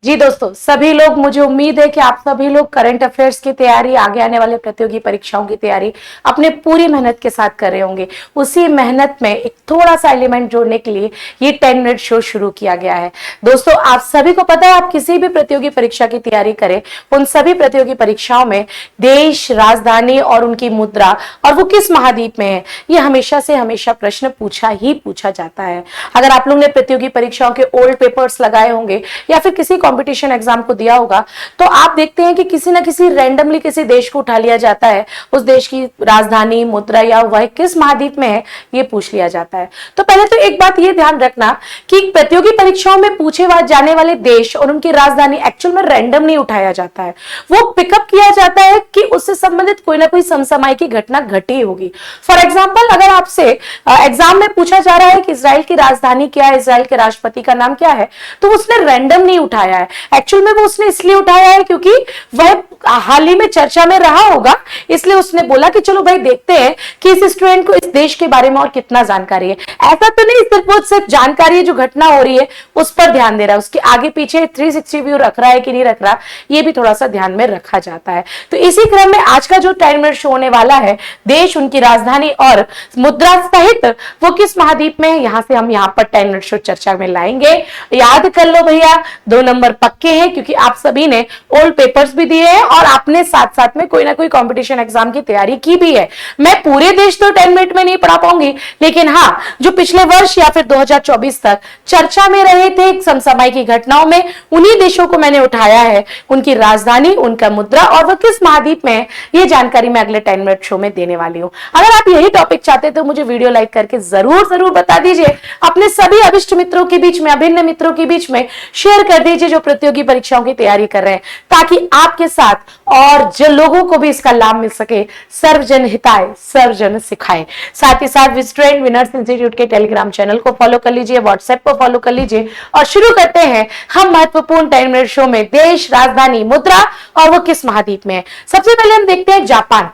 जी दोस्तों, सभी लोग, मुझे उम्मीद है कि आप सभी लोग करंट अफेयर्स की तैयारी, आगे आने वाले प्रतियोगी परीक्षाओं की तैयारी अपने पूरी मेहनत के साथ कर रहे होंगे। उसी मेहनत में एक थोड़ा सा एलिमेंट जोड़ने के लिए ये 10 मिनट शो शुरू किया गया है। दोस्तों, आप सभी को पता है, आप किसी भी प्रतियोगी परीक्षा की तैयारी करें, उन सभी प्रतियोगी परीक्षाओं में देश, राजधानी और उनकी मुद्रा और वो किस महाद्वीप में है, ये हमेशा से हमेशा प्रश्न पूछा जाता है। अगर आप लोग ने प्रतियोगी परीक्षाओं के ओल्ड पेपर्स लगाए होंगे या फिर किसी कंपटीशन एग्जाम को दिया होगा, तो आप देखते हैं कि किसी ना किसी रैंडमली किसी देश को उठा लिया जाता है, उस देश की राजधानी, मुद्रा या वह किस महाद्वीप में है ये पूछ लिया जाता है। तो पहले तो एक बात ये ध्यान रखना कि प्रतियोगी परीक्षाओं में पूछे जाने वाले देश और उनकी राजधानी एक्चुअल में रैंडम नहीं उठाया जाता है, वो पिकअप किया जाता है कि उससे संबंधित कोई ना कोई समसामयिक घटना घटी होगी। फॉर एग्जाम्पल, अगर आपसे एग्जाम में पूछा जा रहा है कि इजराइल की राजधानी क्या है, इजराइल के राष्ट्रपति का नाम क्या है, तो उसने रैंडम नहीं उठाया है। एक्चुअल में वो उसने इसलिए उठाया है क्योंकि वह हाल ही में चर्चा में रहा होगा, इसलिए उसने बोला कि चलो भाई देखते हैं कि इस स्टूडेंट को इस देश के बारे में और कितना जानकारी है। ऐसा तो नहीं सिर्फ जानकारी है, जो घटना हो रही है उस पर ध्यान दे रहा है, उसके आगे पीछे 360 व्यू रख रहा है कि नहीं रख रहा, ये भी थोड़ा सा ध्यान में रखा जाता है। तो इसी क्रम में आज का जो 10 मिनट शो होने वाला है, देश, उनकी राजधानी और मुद्रा सहित वो किस महाद्वीप में है, यहां से हम यहाँ पर 10 मिनट शो चर्चा में लाएंगे। याद कर लो भैया, 2 नंबर पक्के हैं क्योंकि आप सभी ने ओल्ड पेपर्स भी दिए हैं और आपने साथ साथ में कोई ना कोई कंपटीशन एग्जाम की तैयारी की भी है। मैं पूरे देश तो 10 मिनट में नहीं पढ़ा पाऊंगी, लेकिन हाँ, जो पिछले वर्ष या फिर 2024 तक चर्चा में रहे थे समसामयिक घटनाओं में, उन्हीं देशों को मैंने उठाया है, उनकी राजधानी, उनका मुद्रा और वह किस महाद्वीप में है, ये जानकारी मैं अगले 10 मिनट शो में देने वाली हूं। अगर आप यही टॉपिक चाहते तो मुझे वीडियो लाइक करके जरूर बता दीजिए, अपने सभी अभिष्ट मित्रों के बीच में, अभिन्न मित्रों के बीच में शेयर कर दीजिए जो प्रतियोगी परीक्षाओं की तैयारी कर रहे हैं, ताकि आपके साथ और जो लोगों को भी इसका लाभ मिल सके। सर्वजन हिताय सर्वजन सिखाए। साथ ही साथ विस्ट्रेंट विनर्स इंस्टीट्यूट के टेलीग्राम चैनल को फॉलो कर लीजिए, व्हाट्सएप को फॉलो कर लीजिए और शुरू करते हैं हम महत्वपूर्ण 10 मिनट शो में देश, राजधानी, मुद्रा और वो किस महाद्वीप में है। सबसे पहले हम देखते हैं जापान।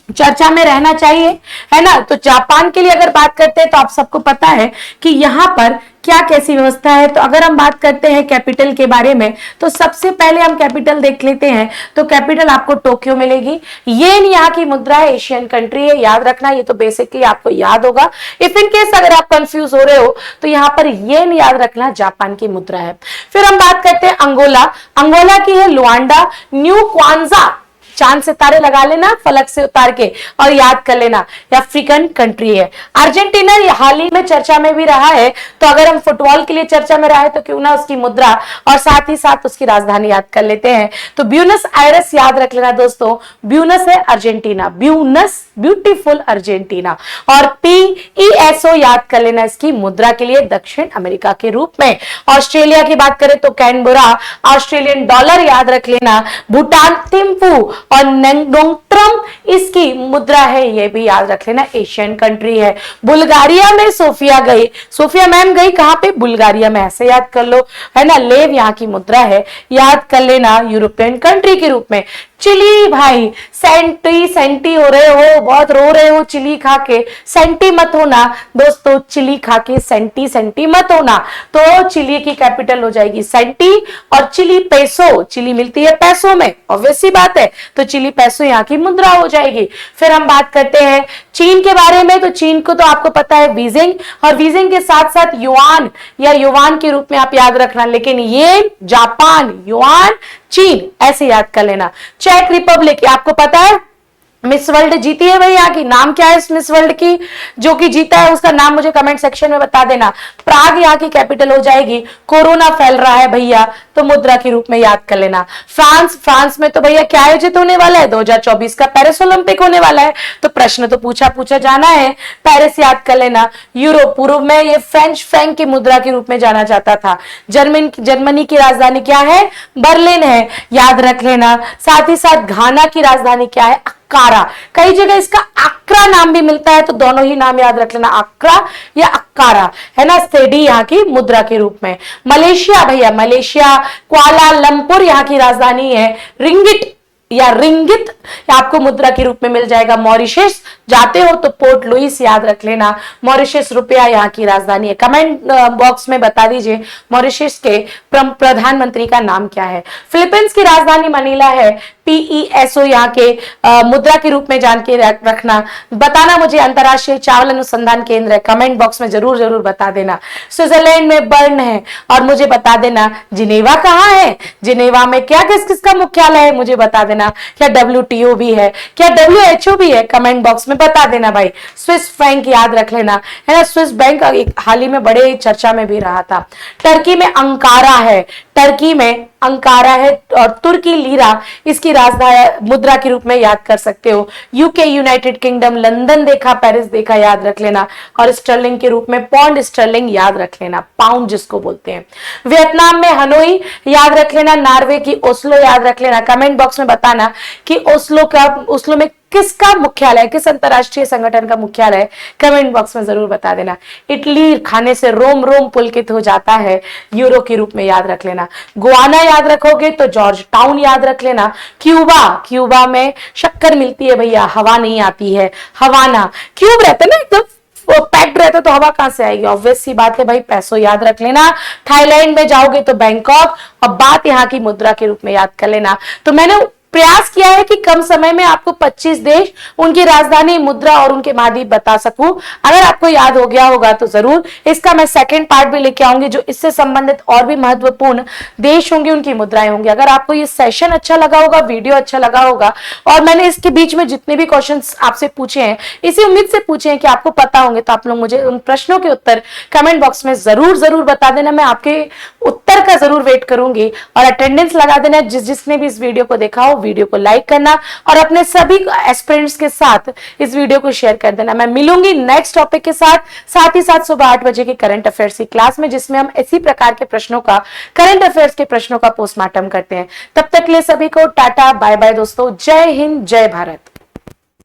चर्चा में रहना चाहिए, है ना। तो जापान के लिए अगर बात करते हैं तो आप सबको पता है कि यहां पर क्या कैसी व्यवस्था है। तो अगर हम बात करते हैं कैपिटल के बारे में, तो सबसे पहले हम कैपिटल देख लेते हैं। तो कैपिटल आपको टोक्यो मिलेगी। येन यहाँ की मुद्रा है, एशियन कंट्री है, याद रखना, ये तो बेसिकली आपको याद होगा। इफ इन केस अगर आप कंफ्यूज हो रहे हो तो यहाँ पर येन याद रखना जापान की मुद्रा है। फिर हम बात करते हैं अंगोला। अंगोला की है लुआंडा। न्यू क्वांजा, चांद सितारे लगा लेना फलक से उतार के और याद कर लेना, अफ्रीकन कंट्री है। अर्जेंटीना हाल ही में चर्चा में भी रहा है, तो अगर हम फुटबॉल के लिए चर्चा में रहा है तो क्यों ना उसकी मुद्रा और साथ ही साथ उसकी राजधानी याद कर लेते हैं। तो ब्यूनस आयरस याद रख लेना दोस्तों, ब्यूनस है अर्जेंटीना, ब्यूनस ब्यूटीफुल अर्जेंटीना। और PESO याद कर लेना इसकी मुद्रा के लिए, दक्षिण अमेरिका के रूप में। ऑस्ट्रेलिया की बात करें तो कैनबरा, ऑस्ट्रेलियन डॉलर याद रख लेना। भूटान थिम्पू और नेंगडोंगट्रम इसकी मुद्रा है, ये भी याद रख लेना, एशियन कंट्री है। बुल्गारिया में सोफिया गई, सोफिया मैम गई कहां पे, बुल्गारिया में, ऐसे याद कर लो, है ना। लेव यहाँ की मुद्रा है, याद कर लेना, यूरोपियन कंट्री के रूप में। चिली भाई, सेंटी हो रहे हो, बहुत रो रहे हो चिली खा के, सेंटी मत होना दोस्तों, चिली खा के सेंटी मत होना। तो चिली की कैपिटल हो जाएगी सेंटी और चिली पेसो, चिली मिलती है पैसों में, ऑब्वियस सी बात है, तो चिली पैसो यहाँ की मुद्रा हो जाएगी। फिर हम बात करते हैं चीन के बारे में। तो चीन को तो आपको पता है बीजिंग, और बीजिंग के साथ साथ युआन या युवान के रूप में आप याद रखना, लेकिन ये जापान, युआन, चीन, ऐसे याद कर लेना। चेक रिपब्लिक, आपको पता है मिस वर्ल्ड जीती है भाई, यहाँ की नाम क्या है इस मिस वर्ल्ड की जो कि जीता है, उसका नाम मुझे कमेंट सेक्शन में बता देना। प्राग यहाँ की कैपिटल हो जाएगी। कोरोना फैल रहा है भैया, तो मुद्रा के रूप में याद कर लेना। फ्रांस में तो भैया क्या आयोजित होने वाला है, 2024 का पेरिस ओलंपिक होने वाला है, तो प्रश्न तो पूछा जाना है, पेरिस याद कर लेना। यूरोप, पूर्व में ये फ्रेंच फ्रैंक की मुद्रा के रूप में जाना जाता था। जर्मनी की राजधानी क्या है, बर्लिन है, याद रख लेना। साथ ही साथ घाना की राजधानी क्या है, अक्कारा। कई जगह इसका अक्रा नाम भी मिलता है, तो दोनों ही नाम याद रख लेना, अक्रा या अक्कारा, है ना। सेडी यहाँ की मुद्रा के रूप में। मलेशिया भैया, मलेशिया, कुआलालंपुर यहाँ की राजधानी है। रिंगिट या रिंगित आपको मुद्रा के रूप में मिल जाएगा। मॉरिशस जाते हो तो पोर्ट लुइस याद रख लेना, मॉरिशस रुपया यहाँ की राजधानी है। कमेंट बॉक्स में बता दीजिए मॉरिशस के प्रधानमंत्री का नाम क्या है। फिलीपींस की राजधानी मनीला है, PESO यहाँ के मुद्रा के रूप में जान के रखना। बताना मुझे अंतरराष्ट्रीय चावल अनुसंधान केंद्र है, कमेंट बॉक्स में जरूर जरूर बता देना। स्विट्जरलैंड में बर्न है और मुझे बता देना जिनेवा कहाँ है, जिनेवा में क्या किस किस का मुख्यालय है मुझे बता देना। क्या WTO भी है, क्या WHO भी है, कमेंट बॉक्स में बता देना भाई। स्विस फ्रैंक याद रख लेना है ना, स्विस बैंक हाल ही में बड़े चर्चा में भी रहा था। टर्की में अंकारा है, टर्की में अंकारा है और तुर्की लीरा इसकी राजधानी मुद्रा के रूप में याद कर सकते हो। यूके यूनाइटेड किंगडम, लंदन देखा, पेरिस देखा, याद रख लेना। और स्टर्लिंग के रूप में पौंड स्टर्लिंग याद रख लेना, पाउंड जिसको बोलते हैं। वियतनाम में हनोई याद रख लेना, नॉर्वे की ओस्लो याद रख लेना। कमेंट बॉक्स में बताना कि ओस्लो में किसका मुख्यालय, किस अंतरराष्ट्रीय संगठन का मुख्यालय, कमेंट बॉक्स में जरूर बता देना। इटली खाने से रोम रोम पुलकित हो जाता है, यूरो के रूप में याद रख लेना। गुआना याद रखोगे तो जॉर्ज टाउन याद रख लेना। क्यूबा में शक्कर मिलती है भैया, हवा नहीं आती है, हवाना। क्यूब रहता है ना एकदम पैक्ड रहता तो हवा कहां से आएगी, ऑब्वियस सी बात है भाई, पैसो याद रख लेना। थाईलैंड में जाओगे तो बैंकॉक, और बात यहाँ की मुद्रा के रूप में याद कर लेना। तो मैंने प्रयास किया है कि कम समय में आपको 25 देश, उनकी राजधानी, मुद्रा और उनके महाद्वीप बता सकूं। अगर आपको याद हो गया होगा तो जरूर इसका मैं सेकंड पार्ट भी लेके आऊंगी, जो इससे संबंधित और भी महत्वपूर्ण देश होंगे, उनकी मुद्राएं होंगी। अगर आपको ये सेशन अच्छा लगा होगा, वीडियो अच्छा लगा होगा, और मैंने इसके बीच में जितने भी क्वेश्चंस आपसे पूछे हैं इसी उम्मीद से पूछे हैं कि आपको पता होंगे, तो आप लोग मुझे उन प्रश्नों के उत्तर कमेंट बॉक्स में जरूर जरूर बता देना। मैं आपके उत्तर का जरूर वेट करूंगी। और अटेंडेंस लगा देना जिसने भी इस वीडियो को देखा हो, वीडियो को लाइक करना और अपने सभी एस्पिरेंट्स के साथ इस वीडियो को शेयर कर देना। मैं मिलूंगी नेक्स्ट टॉपिक के साथ ही साथ सुबह 8 बजे की करंट अफेयर्स की क्लास में, जिसमें हम इसी प्रकार के प्रश्नों का, करंट अफेयर्स के प्रश्नों का पोस्टमार्टम करते हैं। तब तक के लिए सभी को टाटा बाय बाय दोस्तों, जय हिंद जय भारत।